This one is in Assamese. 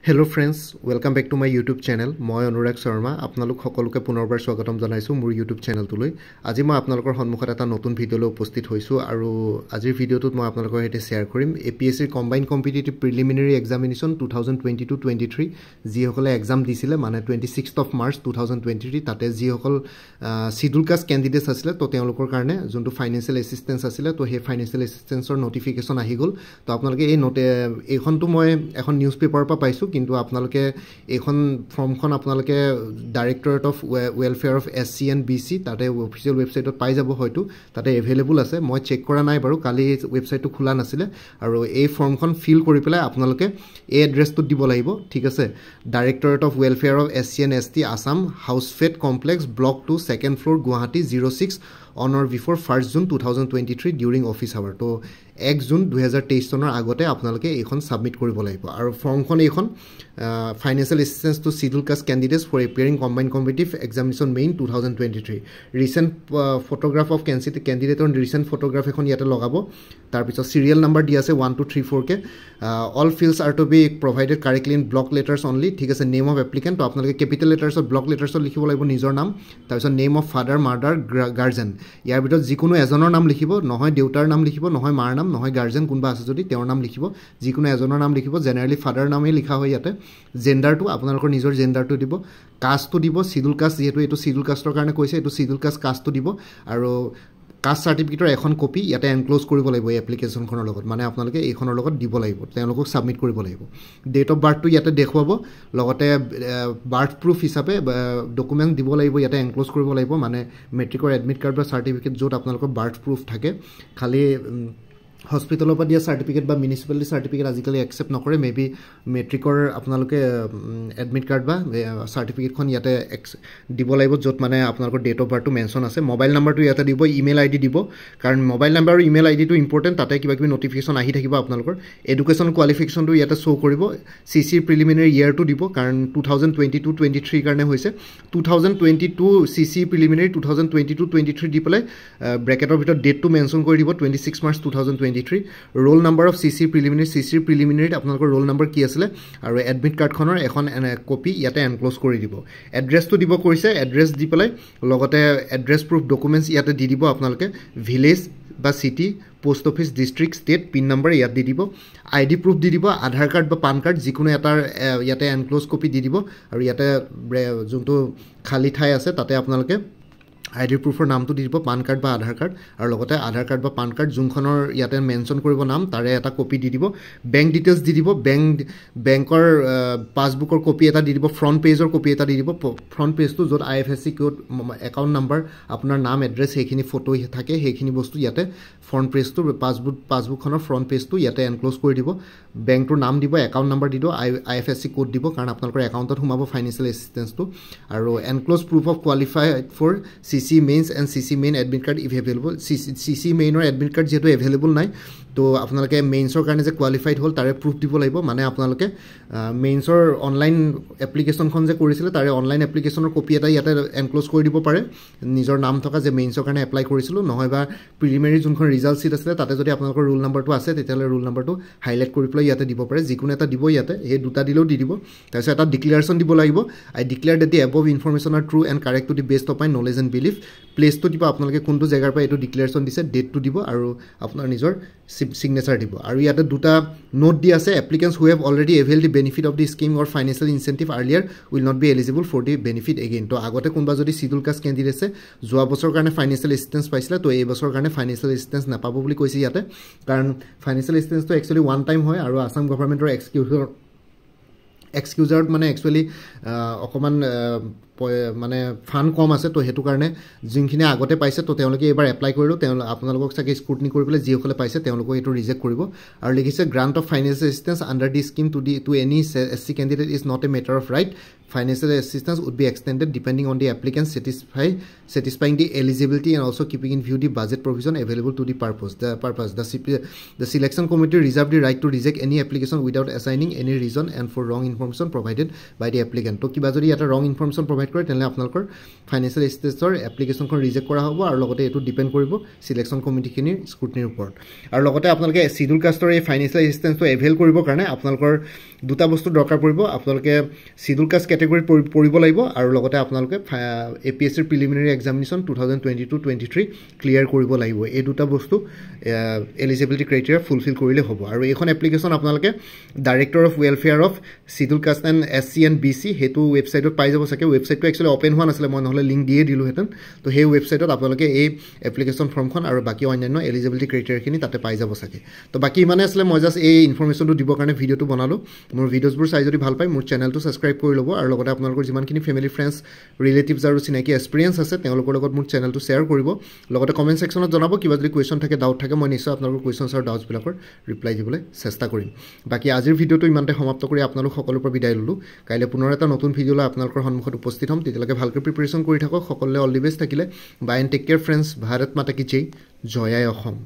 Hello friends, welcome back to my YouTube channel. মই অনুৰাগ শৰ্মা আপোনালোক সকলোকে পুনৰবাৰ স্বাগতম জনাইছো মোৰ YouTube চেনেলটোলৈ। আজি মই আপোনালোকৰ সন্মুখত এটা নতুন ভিডিঅলৈ উপস্থিত হৈছো আৰু আজিৰ ভিডিঅটোত মই আপোনালোকৰ সৈতে শেয়াৰ কৰিম APSC combined competitive preliminary examination 2022-23 যিসকলে এক্সাম দিছিলে মানে 26th of March 2023 তাতে যিসকল শিডিউল কাষ্ট ক্যান্ডিডেটস আছিল তো তেওঁলোকৰ কাৰণে যোনটো ফাইনান্সিয়েল এসিস্টেন্স আছিল তো হে ফাইনান্সিয়েল এসিস্টেন্সৰ নোটিফিকেশন আহি গল তো আপোনালোকে এইখনটো মই এখন নিউজ পেপাৰৰ পৰা পাইছো কিন্তু আপোনালোকে এখন ফৰ্মখন আপোনালোকে directorate of welfare of SC and BC তাতে অফিচিয়েল ওয়েবসাইটত পাই যাব হয়তো তাতে এভেইলেবল আছে মই চেক কৰা নাই বাৰু কালি ওয়েবসাইটটো খোলা নাছিলে আৰু এই ফৰ্মখন ফিল কৰি পেলাই আপোনালোকে এই এড্ৰেছটো দিব লাগিব ঠিক আছে directorate of welfare of SC and ST Assam Housefed complex block 2 second floor Guwahati 06 on or before 1st June 2023 during office hour to 1 June 2023 চনৰ আগতে আপোনালোকে এইখন সাবমিট কৰিব লাগিব আৰু ফৰ্মখন এইখন financial assistance to scheduled caste candidates for appearing combined competitive examination main 2023 recent photograph of ক্যান্ডিডেটৰ ৰিসেন্ট ফটোগ্ৰাফ এখন ইয়াতে লগাব তাৰ পিছত সিৰিয়েল নাম্বাৰ দি আছে 1 2 3 4 কে all fields are to be provided correctly in block letters only ঠিক আছে নেম অফ এপ্লিকেন্ট তো আপোনালোকে ক্যাপিটেল লেটাৰ্সত ব্লক লেটাৰ্সত লিখিব লাগিব নিজৰ নাম তাৰ পিছত name of father mother guardian ইয়াৰ ভিতৰত যিকোনো এজনৰ নাম লিখিব নহয় দেউতাৰ নাম লিখিব নহয় মাৰ নাম নহয় গাৰ্জেন কোনবা আছে যদি তেওঁৰ নাম লিখিব যিকোনো এজনৰ নাম লিখিব জেনাৰেলি ফাদাৰ নামে লিখা হয় ইয়াতে জেন্ডাৰটো আপোনালোকৰ নিজৰ জেন্ডাৰটো দিব কাষ্টটো দিব শিডিউল কাষ্ট যেহেতু এটো শিডিউল কাষ্টৰ কাৰণে কৈছে এটো শিডিউল কাষ্টটো দিব আৰু কাষ্ট সাৰ্টিফিকেটৰ এখন কপি ইয়াতে এনক্লোজ কৰিব লাগিব এই এপ্লিকেশনখনৰ লগত মানে আপোনালোকে এইখনৰ লগত দিব লাগিব তেওঁলোকক সাবমিট কৰিব লাগিব ডেট অফ বাৰ্থটো ইয়াতে দেখুৱাব লগতে বাৰ্থ প্ৰুফ হিচাপে ডকুমেন্ট দিব লাগিব ইয়াতে এনক্লোজ কৰিব লাগিব মানে মেট্ৰিকৰ এডমিট কাৰ্ড বা সাৰ্টিফিকেট য'ত আপোনালোকৰ বাৰ্থ প্ৰুফ থাকে খালি হস্পিটালৰ পৰা দিয়া সাৰ্টিফিকেট বা মিউনিসিপালিটি সাৰ্টিফিকেট আজিকালি একসেপ্ট নকৰে মেবি মেট্ৰিকৰ আপোনালোকে এডমিট কাৰ্ড বা সাৰ্টিফিকেটখন ইয়াতে দিব লাগিব য'ত মানে আপোনালোকৰ ডেট অফ বাৰ্থটো মেনশন আছে মোবাইল নাম্বাৰটো ইয়াতে দিব ইমেইল আইডি দিব কাৰণ মোবাইল নাম্বাৰ আৰু ইমেইল আইডিটো ইম্পৰ্টেন্ট তাতে কিবা কিবি নোটিফিকেশন আহি থাকিব আপোনালোকৰ এডুকেশন কোৱালিফিকেশনটো ইয়াতে শো কৰিব CC প্ৰিলিমিনাৰী ইয়াৰটো দিব কাৰণ 2022-23 কাৰণে হৈছে 2022 CC প্ৰিলিমিনাৰী 2022-23 দি পেলাই ব্ৰেকেটৰ ভিতৰত ডেটটো মেনশন কৰি দিব 26 March 2023 roll number of CC preliminary আপোনালোকৰ roll number কি আছিল আৰু এডমিট কাৰ্ডখনৰ এখন কপি ইয়াতে এনক্লোজ কৰি দিব এড্ৰেছটো দিব কৈছে এড্ৰেছ দি পেলাই লগতে এড্ৰেছ প্ৰুফ ডকুমেন্টস ইয়াতে দি দিব আপোনালোকে ভিলেজ বা city post office district state pin number ইয়াত দি দিব আইডি প্ৰুফ দি দিব আধাৰ কাৰ্ড বা পান কাৰ্ড যিকোনো এটাৰ ইয়াতে এনক্লোজ কপি দি দিব আৰু ইয়াতে যোনটো খালি ঠাই আছে তাতে আপোনালোকে আইডি প্ৰুফৰ নামটো দি দিব পান কাৰ্ড বা আধাৰ কাৰ্ড আৰু লগতে আধাৰ কাৰ্ড বা পান কাৰ্ড যোনখনৰ ইয়াতে মেনশন কৰিব নাম তাৰে এটা কপি দি দিব বেংক ডিটেইলছ দি দিব বেংকৰ পাছবুকৰ কপি এটা দি দিব ফ্ৰন্ট পেজৰ কপি এটা দি দিব ফ্ৰন্ট পেজটো য'ত IFSC কোড একাউন্ট নাম্বাৰ আপোনাৰ নাম এড্ৰেছ সেইখিনি ফটো থাকে সেইখিনি বস্তু ইয়াতে ফ্ৰন্ট পেজটো পাছবুকখনৰ ফ্ৰন্ট পেজটো ইয়াতে এনক্লোজ কৰি দিব বেংকটোৰ নাম দিব একাউন্ট নাম্বাৰ দি দিব IFSC কোড দিব কাৰণ আপোনালোকৰ একাউণ্টত সোমাব ফাইনান্সিয়েল এসিস্টেন্সটো আৰু enclose proof of qualified for CC mains and CC main admit card if available CC main or admit card যেটো available নাই তো আপোনালোকে মেইনছৰ কাৰণে যে কোৱালিফাইড হল তাৰে প্ৰুফ দিব লাগিব মানে আপোনালোকে মেইনছৰ অনলাইন এপ্লিকেশনখন যে কৰিছিল তাৰে অনলাইন এপ্লিকেশনৰ কপি এটা ইয়াতে এনক্লোজ কৰি দিব পাৰে নিজৰ নাম থকা যে মেইনছৰ কাৰণে এপ্লাই কৰিছিল নহয় বা প্ৰিলিমিনাৰী যোনখন ৰিজাল্ট সিট আছিল তাতে যদি আপোনালোকৰ ৰোল নাম্বাৰটো আছে তেতিয়ালে ৰোল নাম্বাৰটো হাইলাইট কৰি পেলাই ইয়াতে দিব পাৰে যিকোনো এটা দিব ইয়াতে এই দুটা দিলেও দি দিব তাৰপিছত এটা ডিক্লেৰেশ্যন দিব লাগিব I declare that the above information are true and correct to the best of my knowledge and belief প্লেসটো দিব আপোনালোকে কোনটো জায়গাৰ পৰা এটো ডিক্লেৰেশ্যন দিছে ডেটটো দিব আৰু আপোনাৰ নিজৰ সিগনেচাৰ দিব আৰু ইয়াতে দুটা নোট দি আছে applicants who have already availed the benefit of the scheme or financial incentive earlier will not be eligible for the benefit again তো আগতে কোনবা যদি শিডিউল কাষ্ট ক্যান্ডিডেটস যোৱা বছৰ কাৰণে ফাইনান্সিয়েল এসিস্টেন্স পাইছিল তো এই বছৰ কাৰণে ফাইনান্সিয়েল এসিস্টেন্স নাপাব বুলি কৈছে ইয়াতে কাৰণ ফাইনান্সিয়েল এসিস্টেন্সটো একচুয়ালি ওয়ান টাইম হয় আৰু আসাম গভৰ্ণমেন্টৰ এক্সকিউজাৰত মানে একচুয়ালি অকমান মানে ফান কম আছে তো হেতু কাৰণে যিনখিনি আগতে পাইছে তো তেওঁলোকে এবাৰ এপ্লাই কৰিলো আপোনালোকক চাগে স্ক্ৰুটনি কৰি পেলাই যিসকলে পাইছে তেওঁলোকক এটো ৰিজেক্ট কৰিব আৰু লিখিছে grant of financial assistance under the scheme to any SC candidate is not a matter of right financial assistance would be extended depending on the applicant satisfying the eligibility and also keeping in view the budget provision available to the purpose the selection committee reserve the right to reject any application without assigning any reason and for wrong information provided by the applicant to kiba jodi eta wrong information provide কৰে তেনে আপোনালোকৰ ফাইনান্সিয়েল এসিস্টেন্সৰ এপ্লিকেশনখন ৰিজেক্ট কৰা হ'ব আৰু লগতে এটো ডিপেন্ড কৰিব সিলেকশন কমিটিখিনিৰ স্ক্ৰুটনিৰ ওপৰত আৰু লগতে আপোনালোকে শিডিউল কাষ্টৰ এই ফাইনান্সিয়েল এসিস্টেন্সটো এভেইল কৰিব কাৰণে আপোনালোকৰ দুটা বস্তু দৰকাৰ পৰিব আপোনালোকে শিডিউল কাষ্ট কেটেগৰীত পৰিব লাগিব আৰু লগতে আপোনালোকে APSCৰ প্ৰিলিমিনাৰী এক্সামিনেশ্যন 2022-23 ক্লিয়াৰ কৰিব লাগিব এই দুটা বস্তু এলিজিবিলিটি ক্ৰাইটেৰিয়া ফুলফিল কৰিলে হ'ব আৰু এইখন এপ্লিকেশ্যন আপোনালোকে director of welfare of schedule caste and SC and BC সেইটো ৱেবছাইটত পাই যাব চাগে ৱেবছাইটটো একচুৱেলি অপেন হোৱা নাছিলে মই নহ'লে লিংক দিয়ে দিলোহেঁতেন তো সেই ৱেবছাইটত আপোনালোকে এই এপ্লিকেশ্যন ফৰ্মখন আৰু বাকী অন্যান্য এলিজিবিলিটি ক্ৰাইটেৰিয়াখিনি তাতে পাই যাব চাগে তো বাকী ইমানে আছিলে মই জাষ্ট এই ইনফৰমেশ্যনটো দিবৰ কাৰণে ভিডিঅ'টো বনালোঁ মোৰ ভিডিঅ'ছবোৰ চাই যদি ভাল পায় মোৰ চেনেলটো ছাবস্ক্ৰাইব কৰি ল'ব আৰু লগতে আপোনালোকৰ যিমানখিনি ফেমিলি ফ্ৰেণ্ডছ ৰিলেটিভছ আৰু চিনাকি এক্সপিৰিয়েঞ্চ আছে তেওঁলোকৰ লগত মোৰ চেনেলটো শ্বেয়াৰ কৰিব লগতে কমেণ্ট ছেকশ্যনত জনাব কিবা যদি কুৱেশ্যন থাকে ডাউট থাকে মই নিশ্চয় আপোনালোকৰ কুৱেশ্যনছ আৰু ডাউটছবিলাকৰ ৰিপ্লাই দিবলৈ চেষ্টা কৰিম বাকী আজিৰ ভিডিঅ'টো ইমানতে সমাপ্ত কৰি আপোনালোক সকলোৰ পৰা বিদায় ল'লোঁ কাইলৈ পুনৰ এটা নতুন ভিডিঅ'লৈ আপোনালোকৰ সন্মুখত উপস্থিত হ'ম তেতিয়ালৈকে ভালকৈ প্ৰিপেৰেশ্যন কৰি থাকক সকলোৱে অল দি বেষ্ট থাকিলে bye and take care friends Bharat Mata কি জয় জয় আই অসম